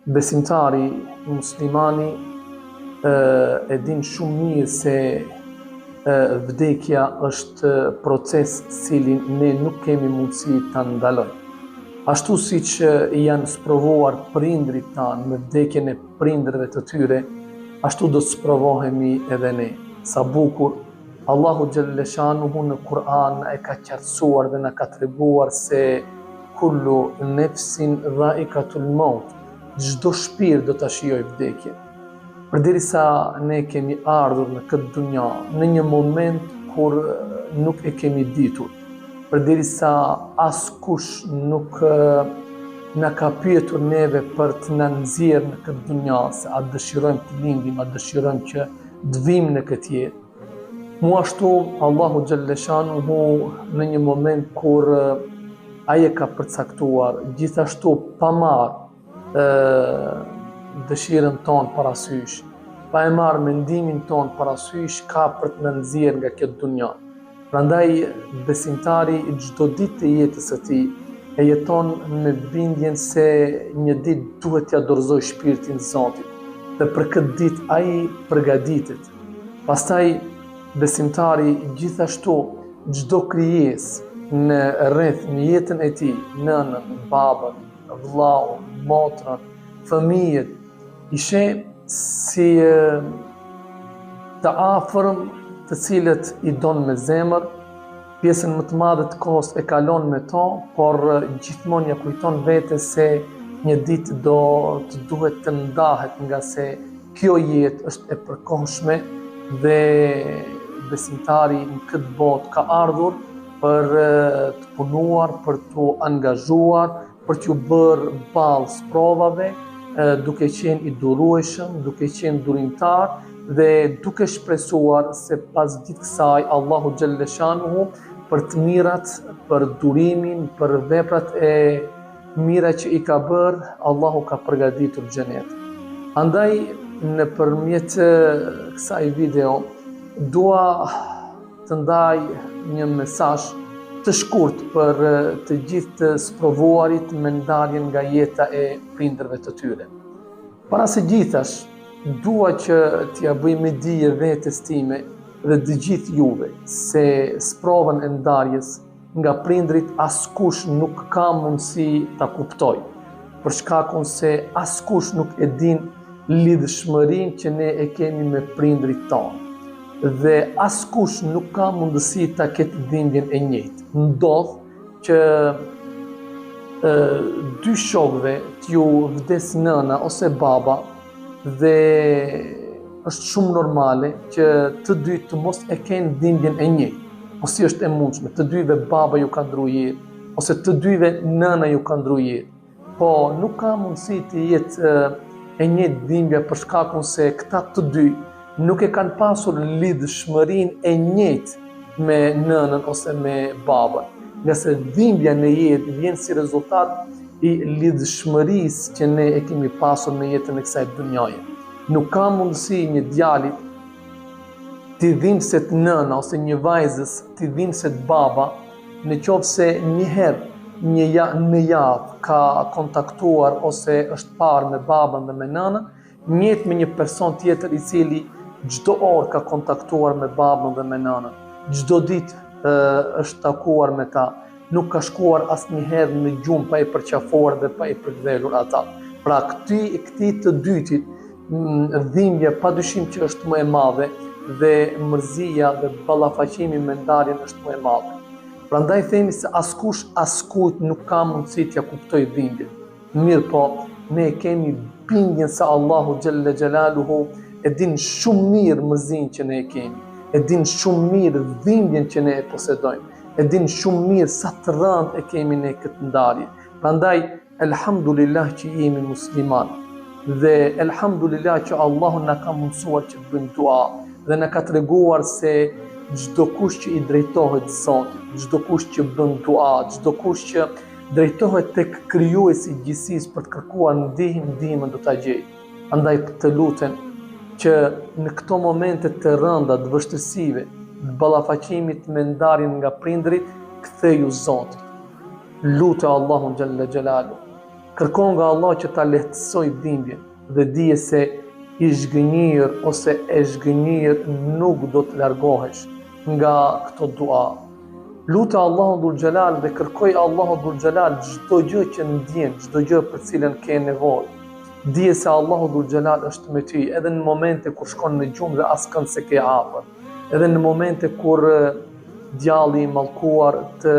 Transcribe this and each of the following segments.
Besimtari muslimani e din shumë mirë se vdekja është proces cilin ne nuk kemi mundësi ta ndalojmë. Ashtu siç janë sprovuar prindrit tanë me vdekjen e prindërve të tyre, ashtu do të sprovohemi edhe ne. Sa bukur Allahu xhelle shanuhu në Kur'an na e ka qartësuar dhe na ka treguar se kullu nefsin dhaikatul maut, çdo shpirt do ta shijojë vdekjen. Përderisa ne kemi ardhur në këtë dunja në një moment kur nuk e kemi ditur, përderisa askush nuk na ka pyetur neve për të na nxjerrë në këtë dunja se a dëshirojmë të lindim, a dëshirojmë që të vim në këtë jetë. Mu ashtu Allahu xhelle shanuhu në një moment kur ai e ka përcaktuar, gjithashtu pa marrë dëshirën tonë parasysh, pa e marrë mendimin tonë parasysh, ka për të na nxjerrë nga kjo dunja. Prandaj besimtari çdo ditë të jetës së tij e jeton me bindjen se një ditë duhet t'ia dorëzoj shpirtin Zotit dhe për këtë ditë ai përgatitet. Pastaj besimtari gjithashtu çdo krijesë në rreth në jetën e tij, nënën, babën, vllaun, motrën, fëmijët, i sheh si të afërm të cilët i don me zemër, pjesën më të madhe të kohës e kalon me to, por gjithmonë ja kujton vetes se një ditë do të duhet të ndahet nga se kjo jetë është e përkohshme dhe besimtari në këtë botë ka ardhur për të punuar, për të angazhuar, për t'ju bërë balë sprovave, duke qenë i durueshëm, duke qenë durimtar dhe duke shpresuar se pas ditë kësaj Allahu xhelle shanuhu për të mirat, për durimin, për veprat e mira që i ka bërë, Allahu ka përgatitur xhenet. Andaj nëpërmjet kësaj video dua të ndaj një mesazh të shkurt për të gjithë të sprovuarit me ndarjen nga jeta e prindërve të tyre. Para se gjithash, dua që t'ja bëj me dije vetes time dhe të gjithë juve se sprovën e ndarjes nga prindrit askush nuk ka mundësi ta kuptoj, për shkakun se askush nuk e din lidhshmërinë që ne e kemi me prindrit tonë. Dhe askush nuk ka mundësi ta ketë dhimbjen e njëjtë. Ndodh që dy shokëve t'ju vdes nëna ose baba dhe është shumë normale që të dy të mos e kenë dhimbjen e njëjtë. Po si është e mundshme, të dyve baba ju ka ndru jetë ose të dyve nëna ju ka ndru jetë. Po nuk ka mundësi të jetë e njëjtë dhimbja për shkakun se këta të dy nuk e kanë pasur lidhshmërinë e njëjtë me nënën ose me babën. Nga se dhimbja në jetë vjen si rezultat i lidhshmërisë që ne e kemi pasur në jetën e kësaj dunjaje. Nuk ka mundësi një djalit t'i dhimbset nëna ose një vajzës t'i dhimbset baba, në qoftë se një herë në javë ka kontaktuar ose është parë me babën dhe me nënën, njëjtë me një person tjetër i cili çdo orë ka kontaktuar me babën dhe me nënën, çdo ditë është takuar me ta, nuk ka shkuar asnjëherë në gjumë pa i përqafuar dhe pa i përkthyer ata. Pra këtij të dytit dhimbja padyshim që është më e madhe dhe mërzia dhe ballafaqimi me ndarjen është më e madhe. Prandaj themi se askush askujt nuk ka mundësi t'ja kuptoj dhimbjen. Mirë po, ne kemi bindjen se Allahu xhelle xhelaluhu e din shumë mirë mërzinë që ne e kemi, e din shumë mirë dhimbjen që ne e posedojmë, e din shumë mirë sa të rëndë e kemi ne këtë ndarje. Prandaj, elhamdulillah që jemi musliman dhe elhamdulillah që Allahu na ka mundësuar që të bëjmë dua dhe na ka treguar se çdo kush që i drejtohet Zotit, çdo kush që bën dua, çdo kush që drejtohet tek krijuesi i gjithësisë për të kërkuar ndihmën do ta gjejë. Andaj të lutem që në këto momente të rënda të vështirësive, të ballafaqimit me ndarjen nga prindrit, ktheju Zotit. Lutë Allahun xhalla xhelalu Kërko nga Allah që ta lehtësoj dhimbjen dhe dije se i zhgënjur ose e zhgënjur nuk do të largohesh nga këto dua. Lutë Allahun Dhul Xhelal dhe kërkoj Allahun Dhul Xhelal çdo gjë që ndjen, çdo gjë për cilën ke nevojë. Dije se Allahu Dhul Xhelal është me ty edhe në momente kur shkon në gjumë dhe askënd se ke afër. Edhe në momente kur djalli i mallkuar të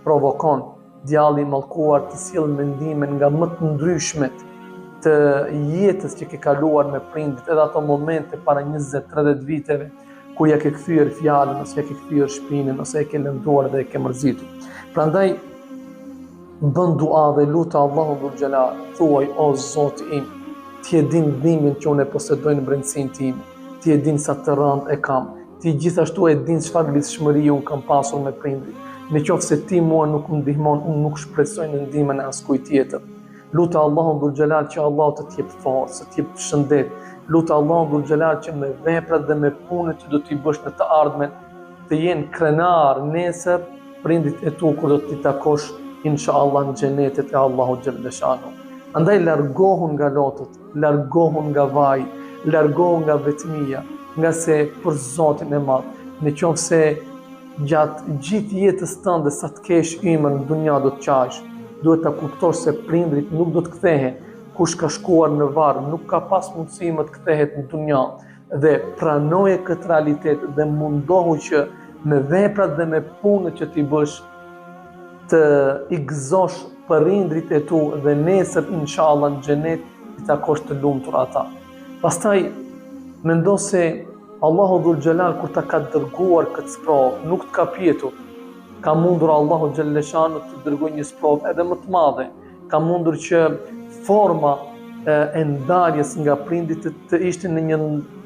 provokon, djalli i mallkuar të sjell mendime nga më të ndryshmet të jetës që ke kaluar me prindit, edhe ato momente para 20-30 viteve kur ja ke kthyer fjalën, ose ja ke kthyer shpinën, ose e ke lënduar dhe e ke mërzitur. Prandaj bën dua dhe lutë Allahun Dhul Xhelal, thuaj o Zoti im, ti e din dhimbjen që unë posedoj në brendësinë time, ti e din sa të rënd e kam, ti gjithashtu e din çfarë lidhshmëri unë kam pasur me prindrit. Në qoftë se ti mua nuk më ndihmon, unë nuk shpresoj në ndihmën e askujt tjetër. Lutë Allahun Dhul Xhelal që Allah të t'jep forcë, të t'jep shëndet. Lutë Allahun Dhul Xhelal që me veprat dhe me punët që do t'i bësh në të ardhmen të jenë krenar nesër prindit e tu kur do t'i takosh inshallah në xhenetet e Allahu xhalla shanu. Andaj largohun nga lotët, largohun nga vaj, largohun nga vetmia, nga se për Zotin e Madh, në qoftë se gjatë gjithë jetës tënde sa të kesh ymër në dunja do të qash, duhet ta kuptosh se prindrit nuk do të kthehen. Kush ka shkuar në varr nuk ka pas mundësi më të kthehet në dunja, dhe pranoje këtë realitet dhe mundohu që me veprat dhe me punët që ti bësh të i gëzosh prindrit e tu dhe nesër inshallah në xhenet i takosh të lumtur ata. Pastaj mendo se Allahu Dhul Xhelal kur ta ka dërguar këtë sprovë nuk të ka pjetur. Ka mundur Allahu xhalla shanu të dërgojë një sprovë edhe më të madhe. Ka mundur që forma e ndarjes nga prindit të ishte në një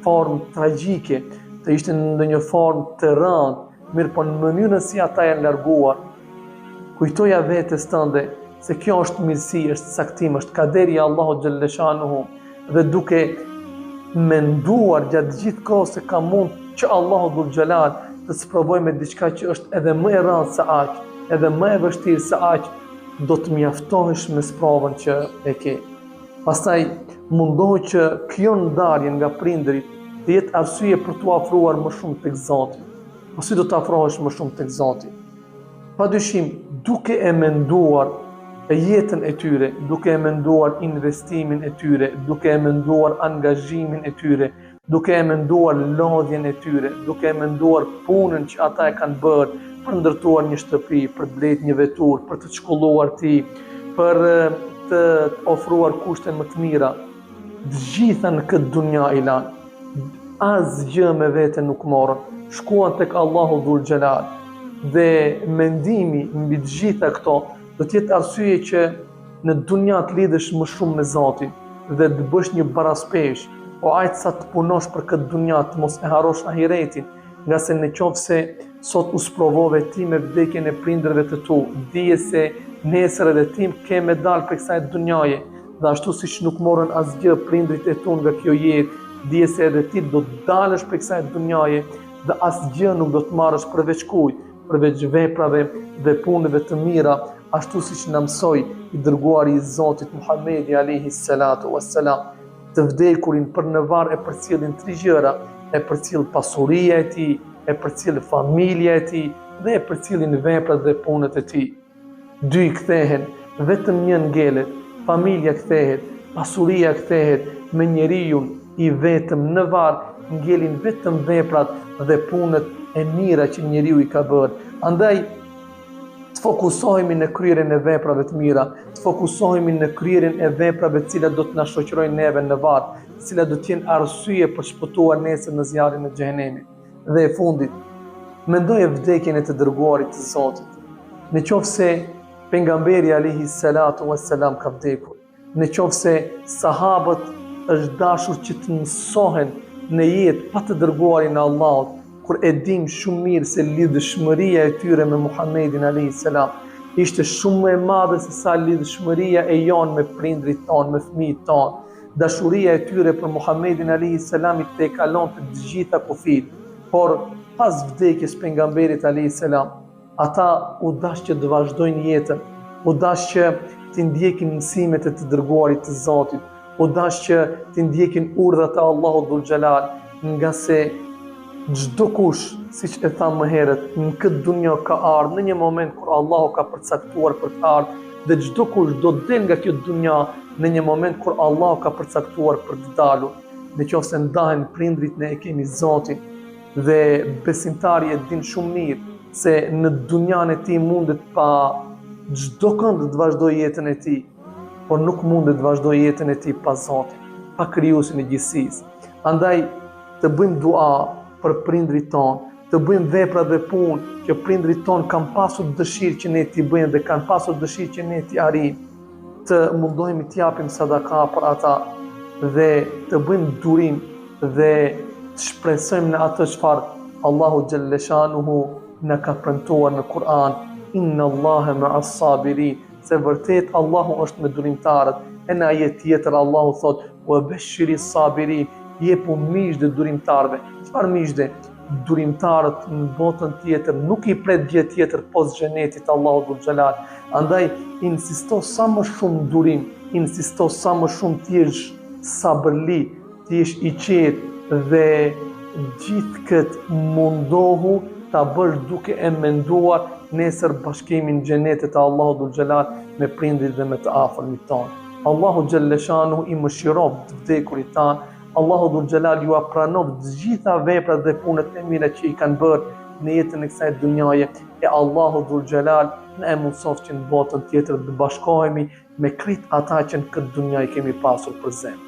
formë tragjike, të ishte në një formë të rëndë, mirë po në mënyrën si ata janë larguar. Kujtoja vetes tënde se kjo është mirësi, është saktim, është kaderi i Allahut xhalla shanuhu, dhe duke menduar gjatë gjithë kohës se ka mund që Allahu Dhul Xhelal të sprovoj me diçka që është edhe më e rëndë se aq, edhe më e vështirë se aq, do të mjaftohesh me sprovën që e ke. Pastaj mundohu që kjo ndarje nga prindrit të jetë arsye për t'u afruar më shumë tek Zoti. Po si do të afrohesh më shumë tek Zoti? Padyshim, duke e menduar jetën e tyre, duke e menduar investimin e tyre, duke e menduar angazhimin e tyre, duke e menduar lodhjen e tyre, duke e menduar punën që ata e kanë bërë për ndërtuar një shtëpi, për të blet një vetur, për të shkolluar ti, për të ofruar kushte më të mira, të gjitha në këtë dunja i lanë, asgjë me vete nuk morën, shkuan tek Allahu Dhul Xhelal, dhe mendimi mbi të gjitha këto do të jetë arsye që në dunja të lidhesh më shumë me Zotin dhe të bësh një baraspesh, o ajtë sa të punosh për këtë dunja të mos e harosh ahiretin, nga se në qoftë se sot u sprovove ti me vdekjen e prindërve të tu, dije se nesër edhe ti ke me dalë për kësaj dunjaje, dhe ashtu siç nuk morën asgjë prindrit e tu nga kjo jetë, dije se edhe ti do të dalësh për kësaj dunjaje dhe asgjë nuk do të marrësh përveç kujt, përveç veprave dhe punëve të mira, ashtu siç na mësoi i dërguari i Zotit Muhamedi alayhi salatu wassalam. Të vdekurin për në varr e përcjellin 3 gjëra, e përcjell pasuria e tij, e përcjell familja e tij dhe e përcjellin veprat dhe punët e tij. 2 kthehen, vetëm 1 ngelet, familja kthehet, pasuria kthehet, me njeriu i vetëm në varr ngelin vetëm veprat dhe punët e mira që njeriu i ka bërë. Andaj të fokusohemi në kryerjen e veprave të mira, të fokusohemi në kryerjen e veprave të cilat do të na shoqërojnë neve në varr, të cilat do të jenë arsye për shpëtuar nesër në zjarrin e xhenemit. Dhe e fundit, mendoje vdekjen e të dërguarit të Zotit. Në qoftë se pejgamberi alayhi salatu wassalam ka vdekur, në qoftë se sahabët është dashur që të mësohen në jetë pa të dërguarin e Allahut, kur e dim shumë mirë se lidhshmëria e tyre me Muhamedit alayhis salam ishte shumë më e madhe se sa lidhshmëria e jonë me prindrit tonë, me fëmijët tonë. Dashuria e tyre për Muhamedit alayhis salam i tejkalon të gjitha kufit, por pas vdekjes pejgamberit alayhis salam, ata u dash që të vazhdojnë jetën, u dash që të ndjekin mësimet e të dërguarit të Zotit, o dash që të ndjekin urdhat e Allahut Dhul Xhelal, nga se çdo kush, siç e tham më herët, në këtë dunjë ka ardhur në një moment kur Allahu ka përcaktuar për të ardhur, dhe çdo kush do të del nga kjo dunjë në një moment kur Allahu ka përcaktuar për të dalur. Nëse ndahen prindrit, ne e kemi Zotin, dhe besimtari e din shumë mirë se në dunjan e tij mundet pa çdo kënd të vazhdoj jetën e tij, por nuk mundet të vazhdoj jetën e tij pa Zotin, pa Krijuesin e gjithësisë. Andaj të bëjmë dua për prindrit tonë, të bëjmë vepra dhe punë që prindrit tonë kanë pasur dëshirë që ne t'i bëjmë dhe kanë pasur dëshirë që ne t'i arrijmë, të mundohemi t'i japim sadaka për ata dhe të bëjmë durim dhe të shpresojmë në atë çfarë Allahu xhelle shanuhu na ka premtuar në Kur'an, inna Allaha ma'as sabirin, se vërtet Allahu është me durimtarët. E në ajet tjetër Allahu thot, wa bashshiri sabirin, jepu mish dhe durimtarëve. Çfarë mish dhe? Durimtarët në botën tjetër nuk i pret gjë tjetër post xhenetit Allahu Dhul Xhelal. Andaj insisto sa më shumë durim, insisto sa më shumë të jesh sabërli, të jesh i qetë dhe gjithë këtë mundohu ta bësh duke e menduar nesër bashkimin në xhenetet e Allahu Dhul Xhelal me prindrit dhe me të afërmit tonë. Allahu xhelle shanuhu i mëshiron të vdekurit tanë. Allahu Dhul Xhelal ju pranon të gjitha veprat dhe punët e mira që i kanë bërë në jetën e kësaj dunjaje, e Allahu Dhul Xhelal na mëson që në botën tjetër të bashkohemi me krejt ata që në këtë dunjë kemi pasur për zemër.